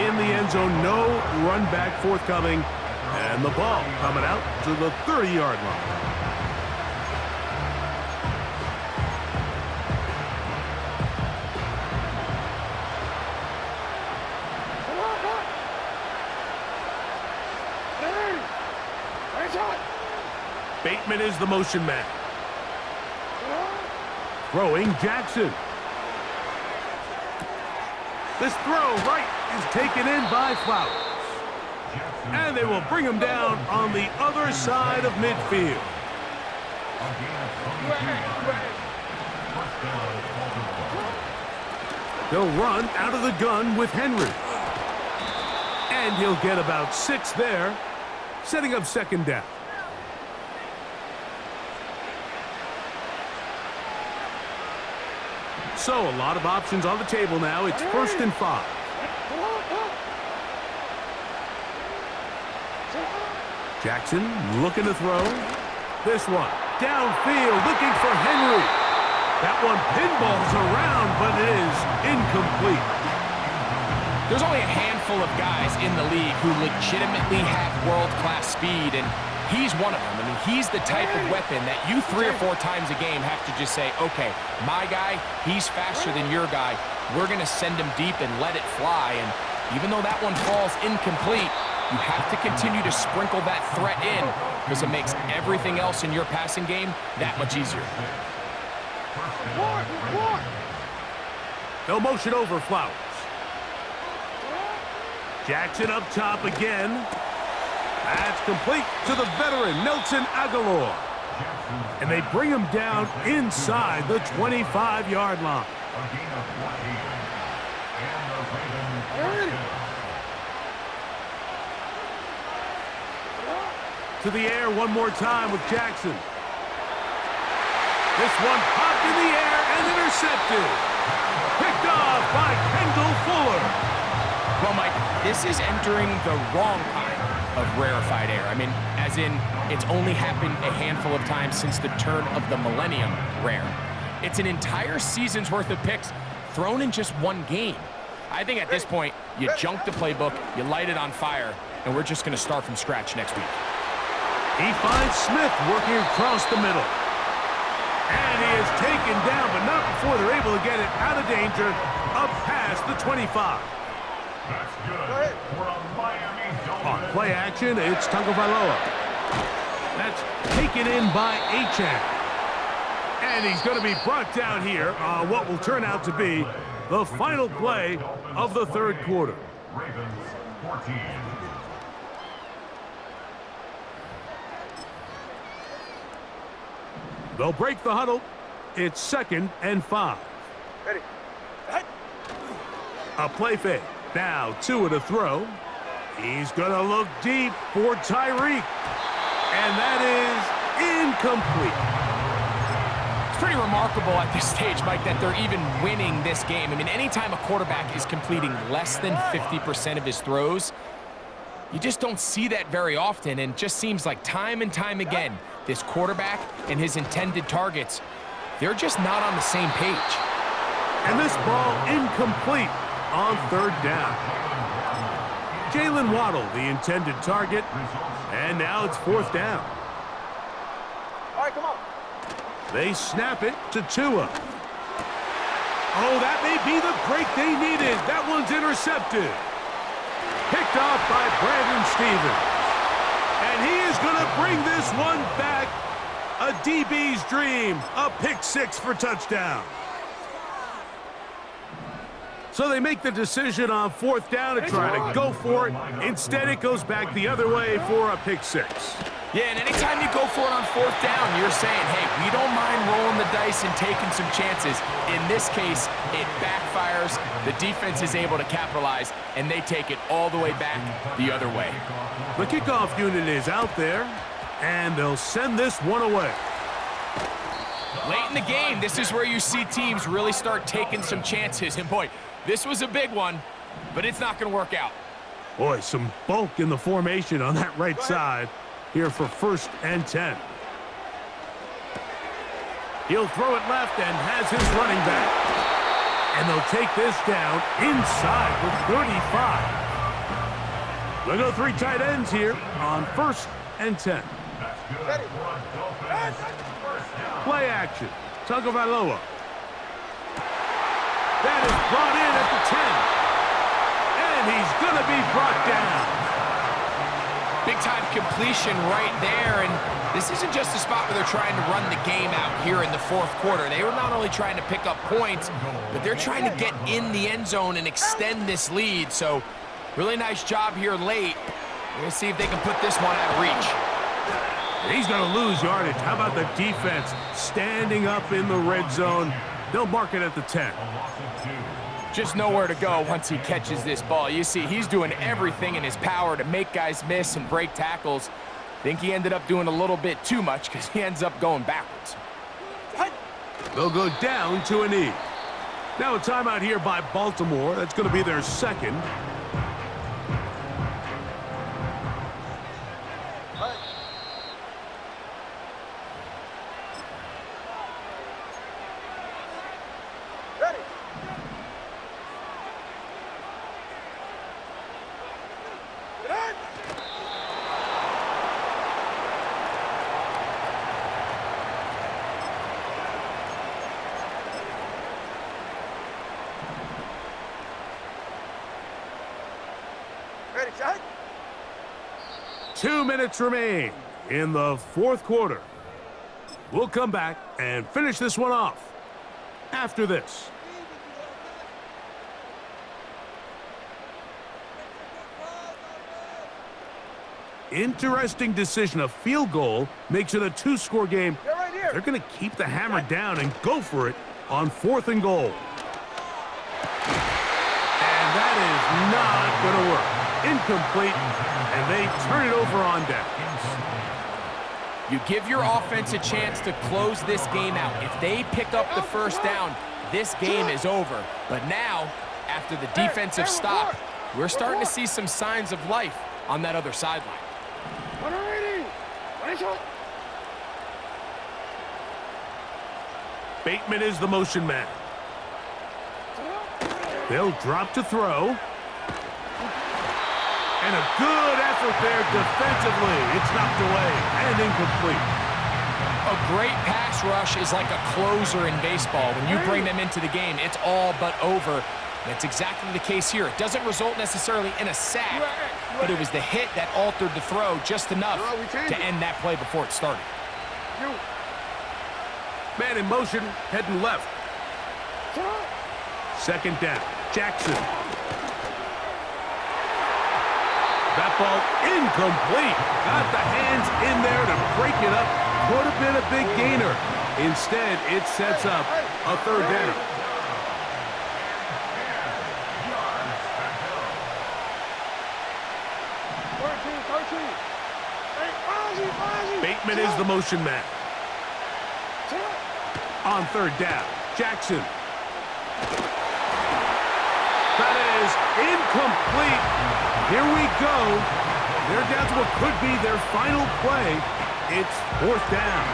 in the end zone. No run back forthcoming. And the ball coming out to the 30-yard line. Bateman is the motion man. Throwing Jackson. This throw right is taken in by Flowers. And they will bring him down on the other side of midfield. They'll run out of the gun with Henry. And he'll get about 6 there, setting up second down. So a lot of options on the table now. It's 1st and 5. Jackson looking to throw. This one downfield looking for Henry. That one pinballs around, but it is incomplete. There's only a handful of guys in the league who legitimately have world-class speed, and he's one of them. I mean, he's the type of weapon that you 3 or 4 times a game have to just say, okay, my guy, he's faster than your guy. We're going to send him deep and let it fly. And even though that one falls incomplete, you have to continue to sprinkle that threat in because it makes everything else in your passing game that much easier. No motion over Flowers. Jackson up top again. That's complete to the veteran, Nelson Aguilar. And they bring him down inside the 25-yard line. To the air one more time with Jackson. This one popped in the air and intercepted. Picked off by Kendall Fuller. Well, Mike, this is entering the wrong kind of rarefied air. I mean, as in, it's only happened a handful of times since the turn of the millennium rare. It's an entire season's worth of picks thrown in just one game. I think at this point, you junk the playbook, you light it on fire, and we're just going to start from scratch next week. He finds Smith working across the middle. And he is taken down, but not before they're able to get it out of danger, up past the 25. That's good for a Miami Dolphins. On play action, it's Tagovailoa. That's taken in by Achane. And he's going to be brought down here on what will turn out to be the final play of the third quarter. Ravens 14. They'll break the huddle. It's 2nd and 5. Ready. A play fake. Now Tua to throw. He's going to look deep for Tyreek. And that is incomplete. It's pretty remarkable at this stage, Mike, that they're even winning this game. I mean, anytime a quarterback is completing less than 50% of his throws, you just don't see that very often, and just seems like time and time again, this quarterback and his intended targets, they're just not on the same page. And this ball incomplete on 3rd down. Jalen Waddle, the intended target, and now it's 4th down. All right, come on. They snap it to Tua. Oh, that may be the break they needed. That one's intercepted. Picked off by Brandon Stevens. And he is going to bring this one back. A DB's dream. A pick 6 for touchdown. So they make the decision on 4th down to try to go for it. Instead, it goes back the other way for a pick 6. Yeah, and anytime you go for it on 4th down, you're saying, hey, we don't mind rolling the dice and taking some chances. In this case, it backfires. The defense is able to capitalize, and they take it all the way back the other way. The kickoff unit is out there, and they'll send this one away. Late in the game, this is where you see teams really start taking some chances. And boy, this was a big one, but it's not going to work out. Boy, some bulk in the formation on that right side here for 1st and 10. He'll throw it left and has his running back. And they'll take this down inside the 35. They'll go 3 tight ends here on 1st and 10. Ready. Play action. Tagovailoa. That is brought in at the 10. And he's going to be brought down. Big-time completion right there, and this isn't just a spot where they're trying to run the game out here in the 4th quarter. They were not only trying to pick up points, but they're trying to get in the end zone and extend this lead. So, really nice job here late. We're going to see if they can put this one out of reach. He's going to lose yardage. How about the defense standing up in the red zone? They'll mark it at the 10. Just nowhere to go once he catches this ball. You see, he's doing everything in his power to make guys miss and break tackles. Think he ended up doing a little bit too much because he ends up going backwards. They'll go down to a knee. Now a timeout here by Baltimore. That's going to be their 2nd. Ready. Ready, shot. 2 minutes remain in the 4th quarter. We'll come back and finish this one off after this. Interesting decision. A field goal makes it a 2-score game. Get right here. They're going to keep the hammer down and go for it on 4th and goal. And that is not going to work. Incomplete, and they turn it over on downs. You give your offense a chance to close this game out. If they pick up the 1st down, this game is over. But now, after the defensive stop, we're starting to see some signs of life on that other sideline. Bateman is the motion man. They'll drop to throw. And a good effort there defensively. It's knocked away and incomplete. A great pass rush is like a closer in baseball. When you bring them into the game, it's all but over. That's exactly the case here. It doesn't result necessarily in a sack, but it was the hit that altered the throw just enough to end that play before it started. Man in motion, heading left. 2nd down. Jackson. That ball incomplete. Got the hands in there to break it up. Could have been a big gainer. Instead, it sets up a 3rd down. Bateman is the motion man. On 3rd down, Jackson. That is incomplete. Here we go. They're down to what could be their final play. It's 4th down.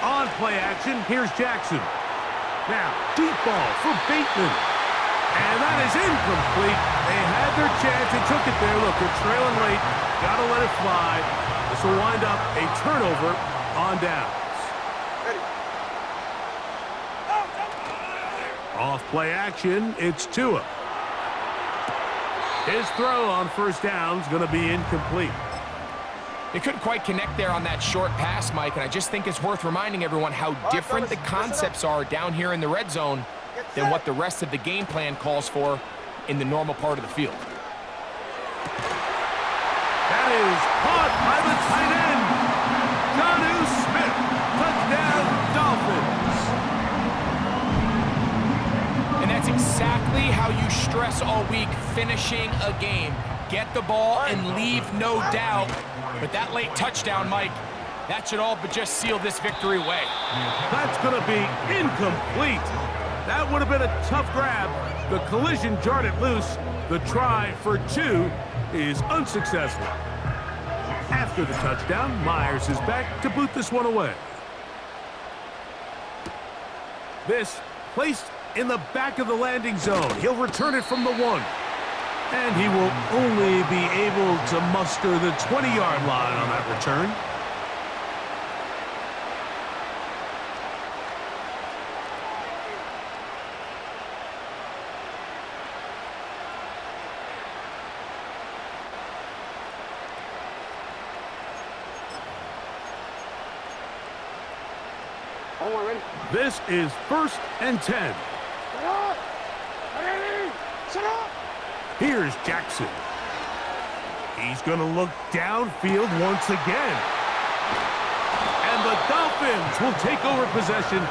On play action, here's Jackson. Now, deep ball for Bateman. And that is incomplete. They had their chance. They took it there. Look, they're trailing late. Got to let it fly. This will wind up a turnover on downs. Off play action, it's Tua. His throw on 1st down is going to be incomplete. They couldn't quite connect there on that short pass, Mike, and I just think it's worth reminding everyone how different the concepts are down here in the red zone than what the rest of the game plan calls for in the normal part of the field. That is caught by the tight end. Jonnu Smith. Touchdown, Dolphins. And that's exactly how you stress all week finishing a game. Get the ball and leave no doubt. But that late touchdown, Mike, that should all but just seal this victory away. That's going to be incomplete. That would have been a tough grab. The collision jarred it loose. The try for 2 is unsuccessful. After the touchdown, Myers is back to boot this one away. This placed in the back of the landing zone. He'll return it from the 1. And he will only be able to muster the 20-yard line on that return. This is 1st and 10. Here's Jackson. He's going to look downfield once again. And the Dolphins will take over possession